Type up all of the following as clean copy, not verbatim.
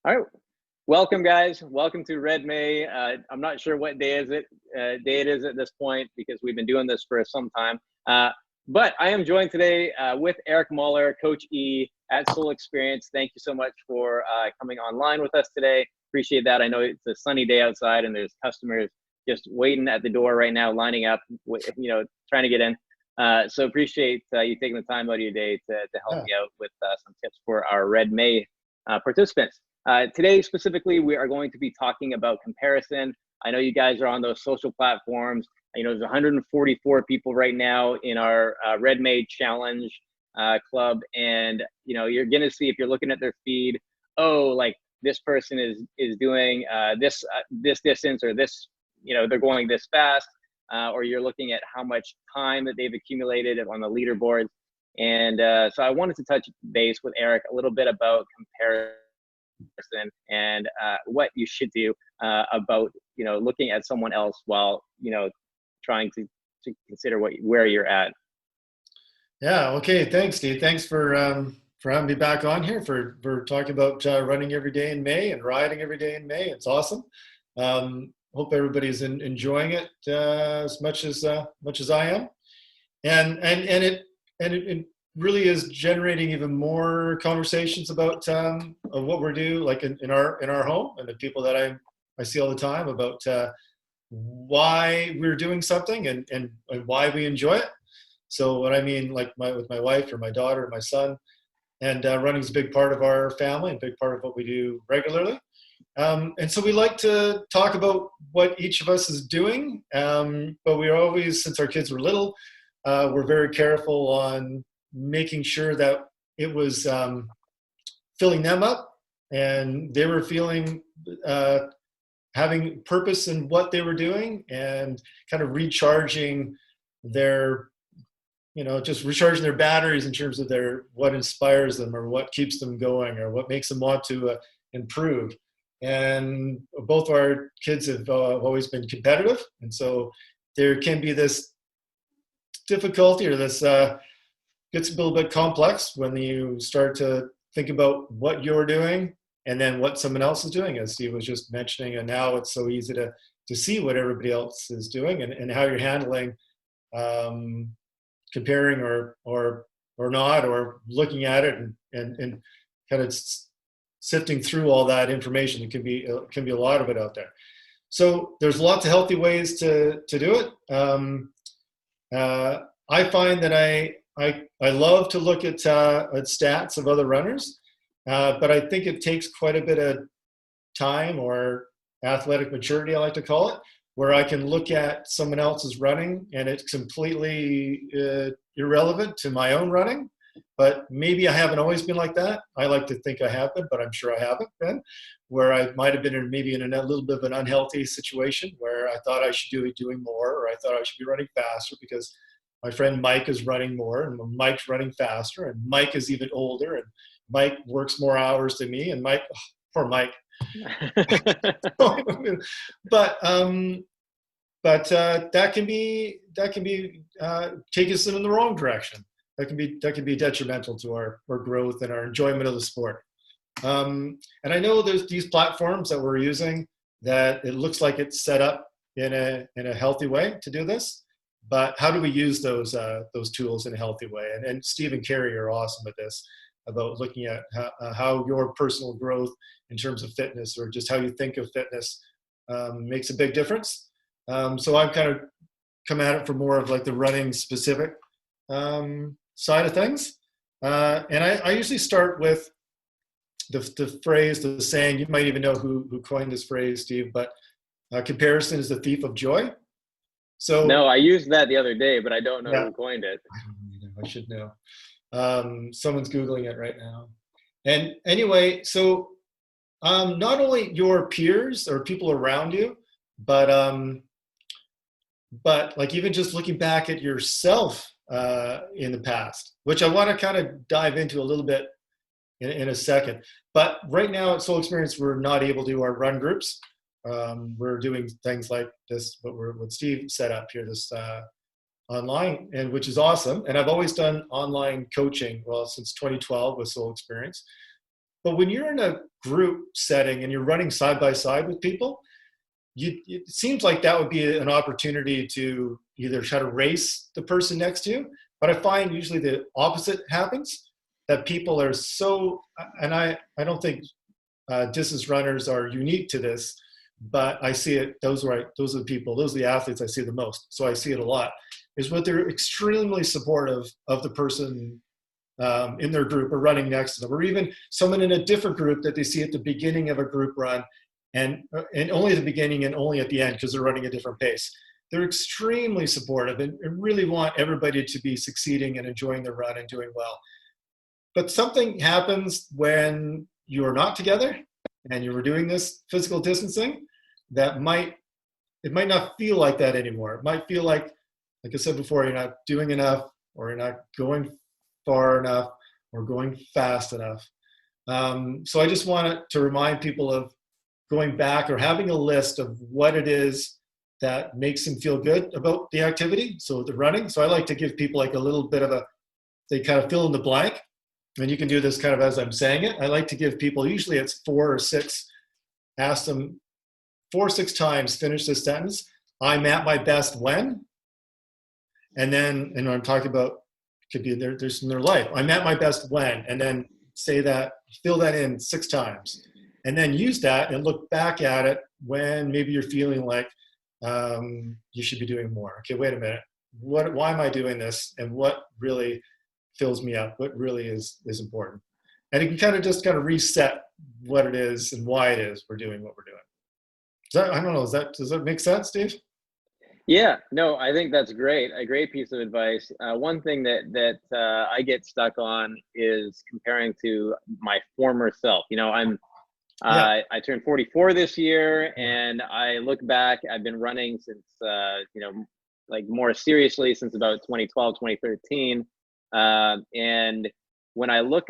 All right. Welcome, guys. Welcome to Red May. I'm not sure what day it is at this point because we've been doing this for some time. But I am joined today with Eric Muller, Coach E at Soul Experience. Thank you so much for coming online with us today. Appreciate that. I know it's a sunny day outside and there's customers just waiting at the door right now, lining up, trying to get in. So appreciate you taking the time out of your day to help Yeah. me out with some tips for our Red May participants. Today, specifically, we are going to be talking about comparison. I know you guys are on those social platforms. There's 144 people right now in our Red May Challenge club. And, you're going to see if you're looking at their feed, like this person is doing this distance or this, they're going this fast. Or you're looking at how much time that they've accumulated on the leaderboards. And so I wanted to touch base with Eric a little bit about comparison and what you should do about looking at someone else while trying to consider where you're at. Yeah. Okay. Thanks, Steve. Thanks for having me back on here for talking about running every day in May and riding every day in May. It's awesome. Hope everybody's enjoying it as much as I am, and it really is generating even more conversations about of what we're doing, like in our home, and the people that I see all the time about why we're doing something and why we enjoy it. So what I mean, like with my wife or my daughter or my son, and running is a big part of our family and a big part of what we do regularly. And so we like to talk about what each of us is doing, but we're always, since our kids were little, we're very careful on making sure that it was filling them up and they were feeling having purpose in what they were doing and kind of recharging their just recharging their batteries in terms of what inspires them or what keeps them going or what makes them want to improve. And both our kids have always been competitive, and so there can be this difficulty or this gets a little bit complex when you start to think about what you're doing and then what someone else is doing, as Steve was just mentioning. And now it's so easy to see what everybody else is doing and how you're handling comparing or not, or looking at it and kind of sifting through all that information. It can be a lot of it out there. So there's lots of healthy ways to do it. I find that I love to look at stats of other runners, but I think it takes quite a bit of time or athletic maturity, I like to call it, where I can look at someone else's running and it's completely irrelevant to my own running. But maybe I haven't always been like that. I like to think I have been, but I'm sure I haven't been, where I might have been in a little bit of an unhealthy situation where I thought I should be doing more, or I thought I should be running faster because my friend Mike is running more and Mike's running faster and Mike is even older and Mike works more hours than me and Mike, poor Mike. but that can be take us in the wrong direction. That can be detrimental to our growth and our enjoyment of the sport. And I know there's these platforms that we're using that it looks like it's set up in a healthy way to do this. But how do we use those tools in a healthy way? And Steve and Carrie are awesome at this, about looking at how your personal growth in terms of fitness or just how you think of fitness makes a big difference. So I've kind of come at it for more of like the running specific side of things. And I usually start with the phrase, the saying, you might even know who coined this phrase, Steve, but comparison is the thief of joy. So no, I used that the other day, but I don't know who coined it. I don't know. I should know. Someone's Googling it right now. And anyway, so not only your peers or people around you, but like even just looking back at yourself in the past, which I want to kind of dive into a little bit in a second. But right now at Soul Experience, we're not able to do our run groups. We're doing things like this, what Steve set up here, this online, and which is awesome. And I've always done online coaching, well, since 2012 with Soul Experience. But when you're in a group setting and you're running side by side with people, it seems like that would be an opportunity to either try to race the person next to you. But I find usually the opposite happens, that people are so, and I don't think distance runners are unique to this, but I see it, those are the people, those are the athletes I see the most. So I see it a lot, is what they're extremely supportive of the person in their group or running next to them, or even someone in a different group that they see at the beginning of a group run, and only at the beginning and only at the end because they're running a different pace. They're extremely supportive and really want everybody to be succeeding and enjoying the run and doing well. But something happens when you are not together and you were doing this physical distancing that it might not feel like that anymore. It might feel like I said before, you're not doing enough, or you're not going far enough, or going fast enough. So I just wanted to remind people of going back or having a list of what it is that makes them feel good about the activity. So the running. So I like to give people like a little bit of they kind of fill in the blank. And you can do this kind of as I'm saying it. I like to give people, usually it's 4 or 6, ask them 4 or 6 times, finish this sentence. I'm at my best when. And then, and I'm talking about, could be there's in their life. I'm at my best when, and then say that, fill that in 6 times. And then use that and look back at it when maybe you're feeling like you should be doing more. Okay, wait a minute. Why am I doing this? And what really fills me up? What really is important? And it can kind of reset what it is and why it is we're doing what we're doing. I don't know, does that make sense, Steve? Yeah, no, I think that's great. A great piece of advice. One thing that I get stuck on is comparing to my former self. Yeah. I turned 44 this year, and I look back. I've been running since like more seriously since about 2012, 2013. And when I look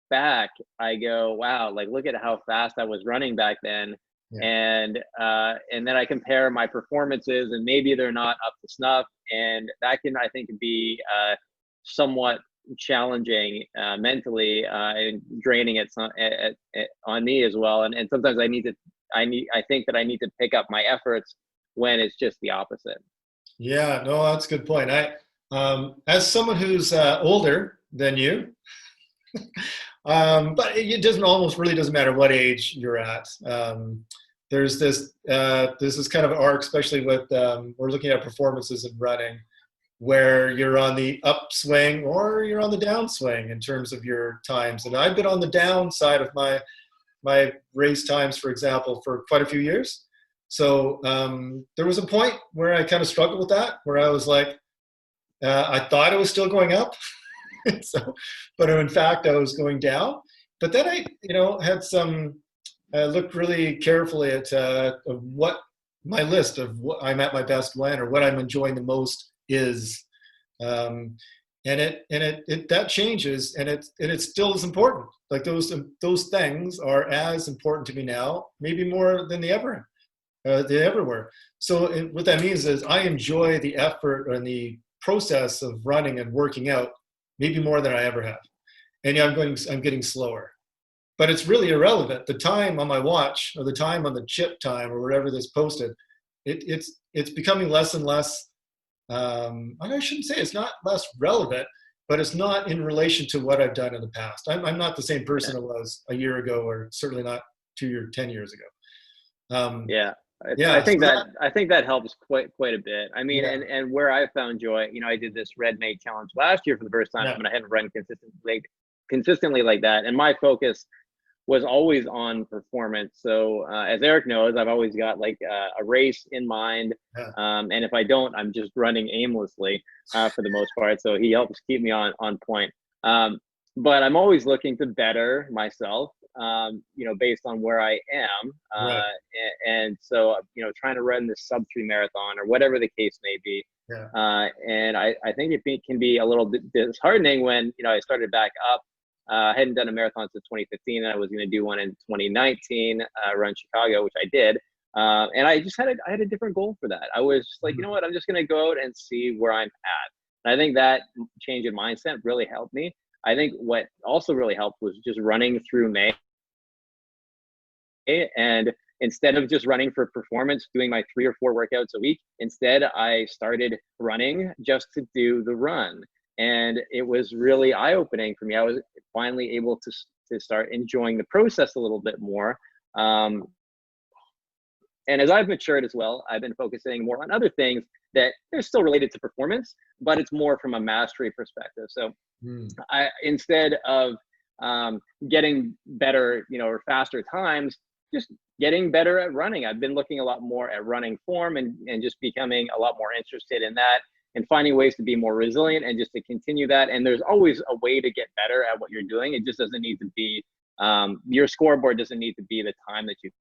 back, I go, wow, like look at how fast I was running back then. Yeah. And then I compare my performances, and maybe they're not up to snuff, and that can, I think, be somewhat challenging mentally and draining on me as well. And sometimes I think that I need to pick up my efforts when it's just the opposite. Yeah, no, that's a good point. As someone who's older than you, but it really doesn't matter what age you're at. There's this kind of arc, especially with we're looking at performances in running, where you're on the upswing or you're on the downswing in terms of your times. And I've been on the downside of my race times, for example, for quite a few years. So there was a point where I kind of struggled with that, where I was like, I thought it was still going up. But in fact, I was going down. But then I, looked really carefully at what my list of what I'm at my best when, or what I'm enjoying the most is, and that changes, and it still is important. Like those things are as important to me now, maybe more than they ever were. So what that means is I enjoy the effort and the process of running and working out maybe more than I ever have. And yeah, I'm getting slower, but it's really irrelevant. The time on my watch or the time on the chip time or whatever that's posted, it's becoming less and less. I shouldn't say it's not less relevant, but it's not in relation to what I've done in the past. I'm not the same person I was a year ago, or certainly not 10 years ago. Yeah. Yeah, I think that helps quite a bit. I mean, yeah, and where I found joy, I did this Red May challenge last year for the first time, yeah, and I hadn't run consistently like that. And my focus was always on performance. So as Eric knows, I've always got like a race in mind, yeah, and if I don't, I'm just running aimlessly for the most part. So he helps keep me on point. But I'm always looking to better myself, based on where I am. right, And so, trying to run this sub-3 marathon or whatever the case may be. yeah, And I think it can be a little bit disheartening when, I started back up. I hadn't done a marathon since 2015, and I was going to do one in 2019, run Chicago, which I did. And I just I had a different goal for that. I was just like, you know what, I'm just going to go out and see where I'm at. And I think that change in mindset really helped me. I think what also really helped was just running through May And instead of just running for performance, doing my 3 or 4 workouts a week, instead I started running just to do the run. And it was really eye-opening for me. I was finally able to start enjoying the process a little bit more. And as I've matured as well, I've been focusing more on other things that they're still related to performance, but it's more from a mastery perspective. So I, instead of getting better, or faster times, just getting better at running. I've been looking a lot more at running form and just becoming a lot more interested in that and finding ways to be more resilient and just to continue that. And there's always a way to get better at what you're doing. It just doesn't need to be, your scoreboard doesn't need to be the time that you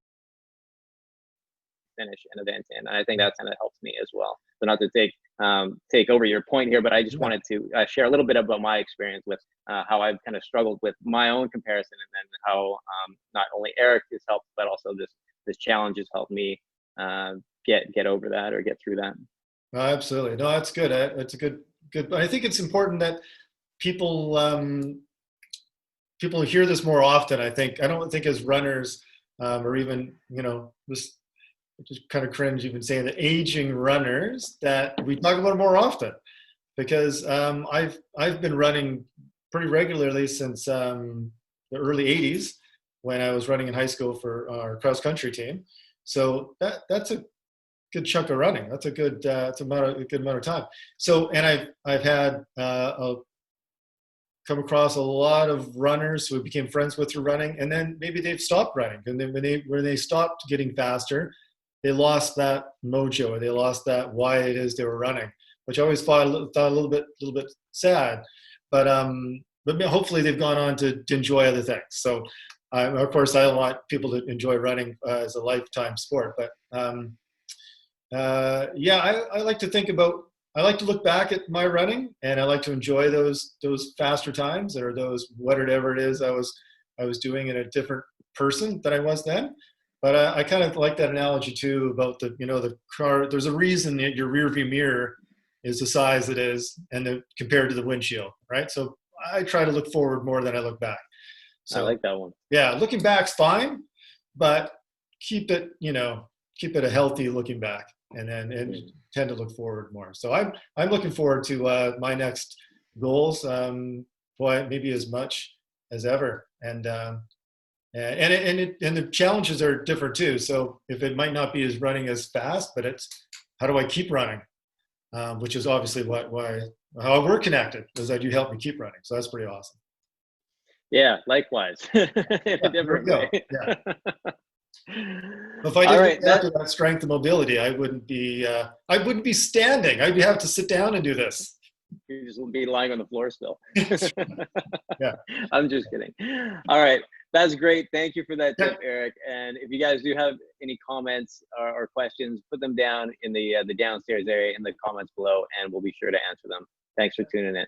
finish an event in. And I think that kind of helps me as well. So not to take over your point here, but I just wanted to share a little bit about my experience with how I've kind of struggled with my own comparison, and then how not only Eric has helped, but also this challenge has helped me get over that or get through that. Absolutely. No, that's good. It's a good. I think it's important that people people hear this more often. I don't think as runners, or even this, just kind of cringe even saying the aging runners, that we talk about it more often, because I've been running pretty regularly since the early 80s, when I was running in high school for our cross country team. So that's a good chunk of running. That's a good a good amount of time. So, and I've had come across a lot of runners who I became friends with through running, and then maybe they've stopped running, and then when they stopped getting faster, they lost that mojo, or they lost that why it is they were running, which I always thought a little bit sad. But hopefully they've gone on to enjoy other things. So of course I want people to enjoy running as a lifetime sport. But I like to I like to look back at my running, and I like to enjoy those faster times, or those whatever it is I was doing in a different person than I was then. But I kind of like that analogy too, about the car. There's a reason that your rear view mirror is the size it is, and compared to the windshield, right? So I try to look forward more than I look back. So I like that one. Yeah, looking back's fine, but keep it a healthy looking back, and tend to look forward more. So I'm looking forward to my next goals, maybe as much as ever. And the challenges are different too. So if it might not be as running as fast, but it's how do I keep running, which is obviously how we're connected, is that you help me keep running. So that's pretty awesome. Yeah, likewise. In a different way. Yeah. If I didn't have that strength and mobility, I wouldn't be standing. I'd have to sit down and do this. You just be lying on the floor still. Yeah. I'm just kidding. All right. That's great. Thank you for that tip, Eric. And if you guys do have any comments or questions, put them down in the downstairs area in the comments below, and we'll be sure to answer them. Thanks for tuning in.